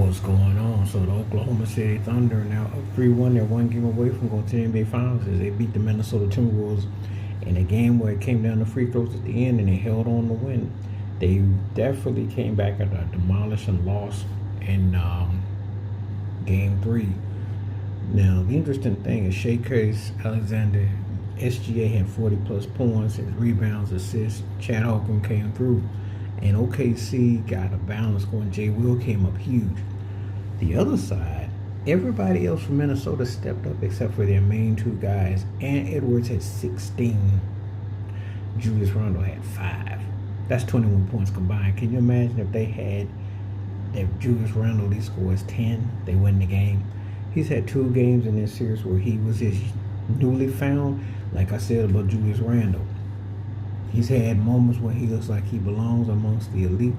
what's going on. So the Oklahoma City Thunder now up 3-1. They're one game away from going to the NBA Finals as they beat the Minnesota Timberwolves in a game where it came down to free throws at the end and they held on to win. They definitely came back at a demolishing loss in game 3. Now the interesting thing is Shea Alexander, SGA had 40 plus points, his rebounds, assists. Chad Holmgren came through. And OKC got a balance going. Jay Will came up huge. The other side, everybody else from Minnesota stepped up except for their main two guys. Ant Edwards had 16. Julius Randle had 5. That's 21 points combined. Can you imagine if Julius Randle at least scores 10, they win the game? He's had 2 games in this series where he was his newly found, like I said about Julius Randle. He's had moments where he looks like he belongs amongst the elite,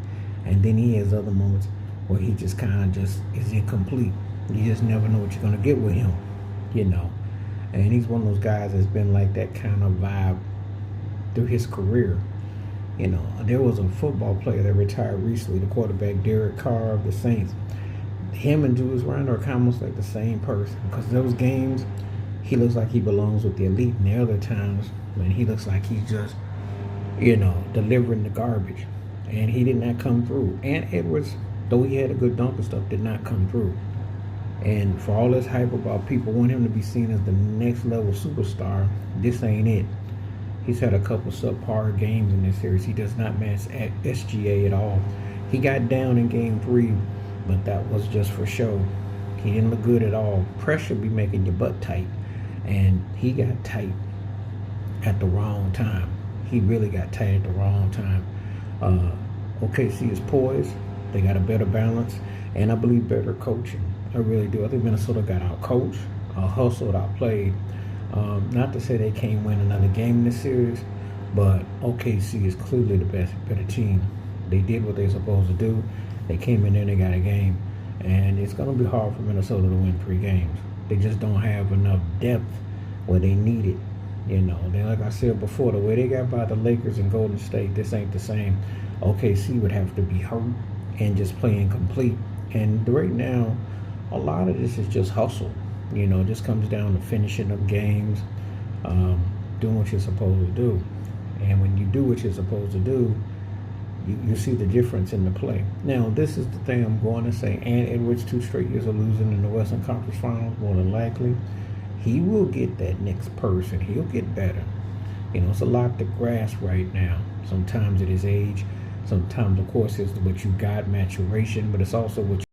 and then he has other moments where he just kind of just is incomplete. You just never know what you're going to get with him, And he's one of those guys that's been like that kind of vibe through his career. There was a football player that retired recently, the quarterback Derek Carr of the Saints. Him and Julius Randle are kind of almost like the same person, because those games, he looks like he belongs with the elite, and the other times, when he looks like he's just delivering the garbage. And he did not come through. And Edwards, though he had a good dunk and stuff, did not come through. And for all this hype about people wanting him to be seen as the next level superstar, this ain't it. He's had a couple subpar games in this series. He does not match SGA at all. He got down in game 3, but that was just for show. He didn't look good at all. Pressure be making your butt tight. And he got tight at the wrong time. He really got tight at the wrong time. OKC is poised. They got a better balance, and I believe better coaching. I really do. I think Minnesota got out-coached, hustled, outplayed. Not to say they can't win another game in this series, but OKC is clearly the better team. They did what they're supposed to do. They came in there and they got a game, and it's going to be hard for Minnesota to win 3 games. They just don't have enough depth where they need it. Then like I said before, the way they got by the Lakers and Golden State, this ain't the same. OKC would have to be hurt and just playing complete. And right now, a lot of this is just hustle. It just comes down to finishing up games, doing what you're supposed to do. And when you do what you're supposed to do, you see the difference in the play. Now, this is the thing I'm going to say. Ant Edwards, 2 straight years of losing in the Western Conference Finals, more than likely. He will get that next person. He'll get better. It's a lot to grasp right now. Sometimes it is age. Sometimes, of course, it's what you got, maturation. But it's also what